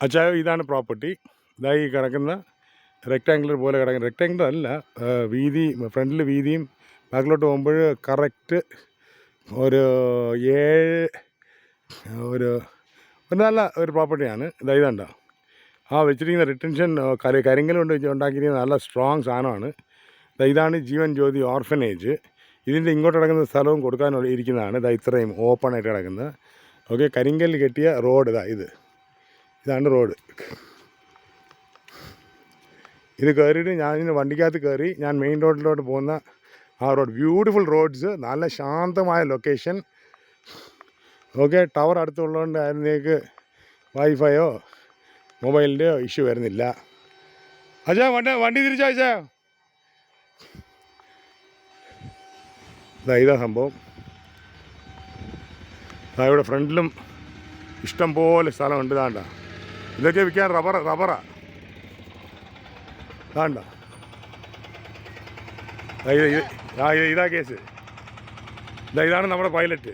അച്ചായോ ഇതാണ് പ്രോപ്പർട്ടി. ഇതായി കിടക്കുന്ന റെക്റ്റാങ്കുലർ പോലെ കിടക്കുന്ന, റെക്റ്റാങ്കുലർ അല്ല, വീതി ഫ്രണ്ടിൽ വീതിയും ബാക്കിലോട്ട് പോകുമ്പോൾ കറക്റ്റ് ഒരു 7 നല്ല ഒരു പ്രോപ്പർട്ടിയാണ്. ഇതാണ്ട ആ വെച്ചിരിക്കുന്ന റിട്ടൻഷൻ കരിങ്കൽ കൊണ്ട് ഉണ്ടാക്കിയിരിക്കുന്ന നല്ല സ്ട്രോങ് സാധനമാണ്. ഇതാണ് ജീവൻ ജ്യോതി ഓർഫനേജ്. ഇതിൻ്റെ ഇങ്ങോട്ട് കിടക്കുന്ന സ്ഥലവും കൊടുക്കാൻ ഇരിക്കുന്നതാണ്. ഇത്രയും ഓപ്പണായിട്ട് കിടക്കുന്നത്. ഓക്കെ, കരിങ്കല്ല് കെട്ടിയ റോഡ് ഇതാണ് റോഡ്. ഇത് കയറിയിട്ട് ഞാൻ വണ്ടിക്കകത്ത് കയറി ഞാൻ മെയിൻ റോഡിലോട്ട് പോകുന്ന ആ റോഡ്. ബ്യൂട്ടിഫുൾ റോഡ്സ്, നല്ല ശാന്തമായ ലൊക്കേഷൻ. ഓക്കെ, ടവർ അടുത്തുള്ളതുകൊണ്ട് അതിലേക്ക് വൈഫൈയോ മൊബൈലിൻ്റെയോ ഇഷ്യൂ വരുന്നില്ല. അച്ഛാ വണ്ടി തിരിച്ചോ അച്ഛാ. ഇതാ സംഭവം. ഇവിടെ ഫ്രണ്ടിലും ഇഷ്ടം പോലെ സ്ഥലമുണ്ട്. ഇതൊക്കെ വിൽക്കാൻ റബ്ബറാ. ഇതാ കേസ്. ഇതാണ് നമ്മുടെ പൈലറ്റ്.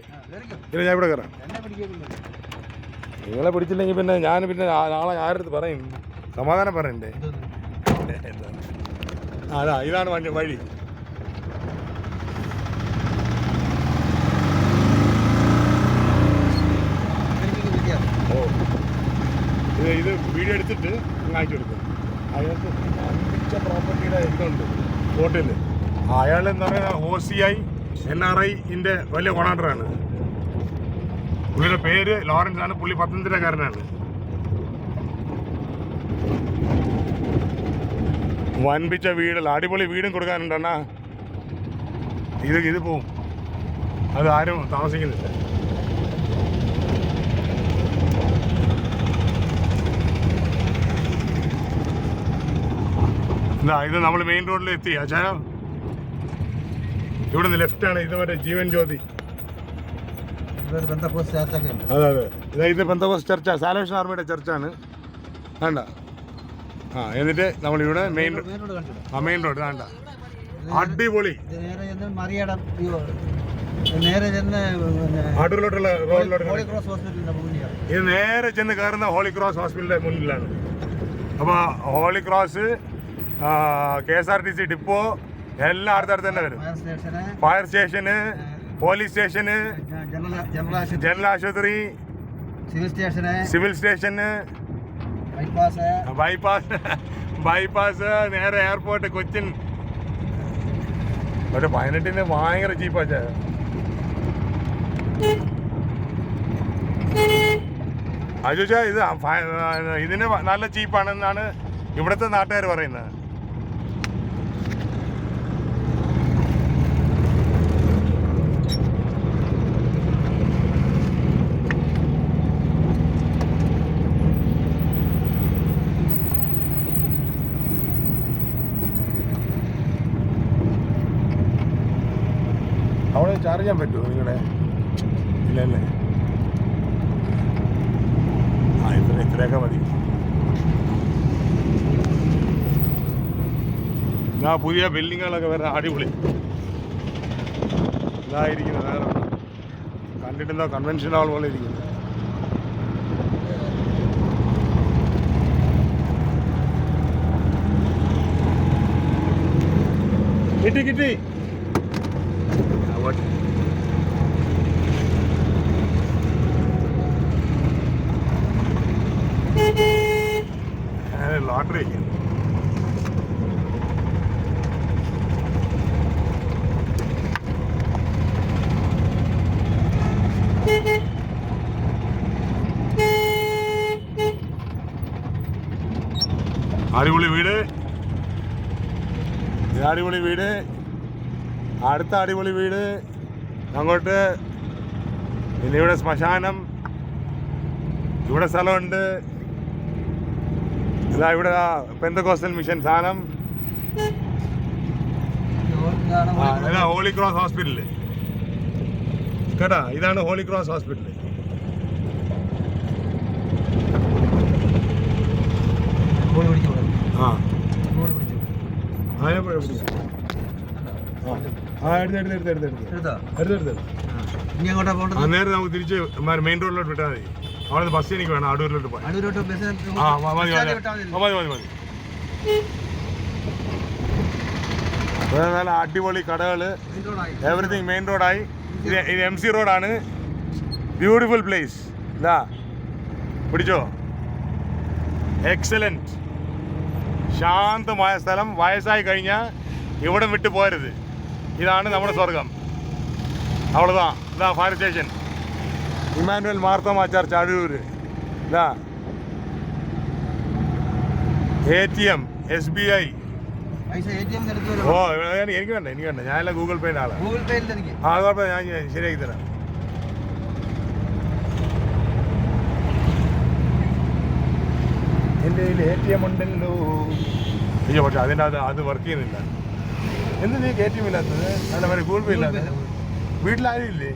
പിന്നെ ഞാൻ ഇവിടെ കയറാം. നിങ്ങളെ പിടിച്ചില്ലെങ്കിൽ പിന്നെ ഞാൻ നാളെ ആരുടെ പറയും, സമാധാനം പറയണ്ടേ. ഇതാണ് വഴി. ഇത് വീഡിയോ എടുത്തിട്ട് അയച്ചു കൊടുക്കും. അയാൾക്ക് അമ്പിച്ച പ്രോപ്പർട്ടിയുടെ ഇതുണ്ട് ഹോട്ടല്. അയാൾ എന്താ പറയുക, OCI NRIൻ്റെ വലിയ കൊണാണ്ടറാണ്. പുള്ളിയുടെ പേര് ലോറൻസ് ആണ്. പുള്ളി പത്തനംതിട്ടക്കാരനാണ്. വൻപിച്ച വീടല്ല, അടിപൊളി വീടും കൊടുക്കാനുണ്ടെന്നാ. ഇത് പോവും, അത് ആരും താമസിക്കുന്നില്ല. ഇത് നമ്മൾ മെയിൻ റോഡിൽ എത്തി. അച്ഛാ ഇവിടെ നിന്ന് ലെഫ്റ്റാണ്. ഇത് മറ്റേ ജീവൻ ജ്യോതി. അതെ. ഇത് പെന്തക്കോസ്ത് ചർച്ച, സാൽവേഷൻ ആർമിയുടെ ചർച്ചാണ്. വേണ്ട. എന്നിട്ട് നമ്മളിവിടെ മെയിൻ റോഡ് വേണ്ട. അടിപൊളി. അടൂരിലോട്ടുള്ള റോഡിലോട്ട് ഇത് നേരെ ചെന്ന് കയറുന്ന ഹോളി ക്രോസ് ഹോസ്പിറ്റലിന്റെ മുന്നിലാണ്. അപ്പോൾ ഹോളി ക്രോസ്, KSRTC ഡിപ്പോ എല്ലാം അടുത്തടുത്ത് തന്നെ വരും. ഫയർ സ്റ്റേഷന്, പോലീസ് സ്റ്റേഷന്, ജനറൽ ആശുപത്രി, സിവിൽ സ്റ്റേഷന്, ബൈപ്പാസ്, നേരെ എയർപോർട്ട്, കൊച്ചിൻ. പക്ഷെ 18-ന് ഭയങ്കര ചീപ്പാച്ചാ. അജുച്ചാ ഇതിന് നല്ല ചീപ്പാണെന്നാണ് ഇവിടുത്തെ നാട്ടുകാർ പറയുന്നത്. അവിടെ ചാർജ് ചെയ്യാൻ പറ്റുമോ നിങ്ങളെ? ഇല്ലല്ലേ. ഇത്രയൊക്കെ മതി. പുതിയ ബിൽഡിങ്ങുകളൊക്കെ വരുന്ന അടിപൊളി. ഇതായിരിക്കുന്നു. വേറെ കണ്ടിട്ടുണ്ടോ? കൺവെൻഷൻ ഹാൾ പോലെ ഇരിക്കുന്നു. കിട്ടി. ലോട്ടറി അടിപൊളി വീട്. അടുത്ത അടിപൊളി വീട് അങ്ങോട്ട്. പിന്നെ ഇവിടെ ശ്മശാനം, ഇവിടെ സ്ഥലമുണ്ട്. ഇവിടെ പെന്തക്കോസ്റ്റൽ മിഷൻ സാധനം. ഹോളി ക്രോസ് ഹോസ്പിറ്റല് കേട്ടാ. ഇതാണ് ഹോളി ക്രോസ് ഹോസ്പിറ്റല്. നേരെ നമുക്ക് തിരിച്ച് മെയിൻ റോഡിലോട്ട് വിട്ടാൽ മതി. അവിടെ ബസ് എനിക്ക് വേണം അടൂരിലോട്ട് പോയി. അടൂരോട്ട് ബസ് ആ മതി മതി മതി മതി. നല്ല അടിപൊളി കടകൾ, എവറിത്തിങ് മെയിൻ റോഡായി. ഇത് MC റോഡാണ്. Beautiful place. ഇതാ പിടിച്ചോ, എക്സലൻറ്റ്. ശാന്തമായ സ്ഥലം. വയസ്സായി കഴിഞ്ഞാൽ ഇവിടം വിട്ട് പോരുത്. ഇതാണ് നമ്മുടെ സ്വർഗം. അவ்வளோதான். ഇതാ fire station, Emmanuel Marthoma church Adoor. ഇതാ ATM, SBI. ഓ എനിക്ക് വേണ്ട, എനിക്ക് വേണ്ട. ഞാനെല്ലാം ഗൂഗിൾ പേയുടെ ആളാണ്. ആ കുഴപ്പമില്ല, ഞാൻ ശരിയാക്കി തരാം. എൻ്റെ കയ്യിൽ ATM ഉണ്ടല്ലോ. അയ്യോ, പക്ഷെ അതിൻ്റെ അത് വർക്ക് ചെയ്യുന്നില്ല. എന്ത് നീ ATM ഇല്ലാത്തത്? അല്ല, ഗൂഗിൾ പേ ഇല്ലാത്തത്? വീട്ടിലാരും ഇല്ലേ?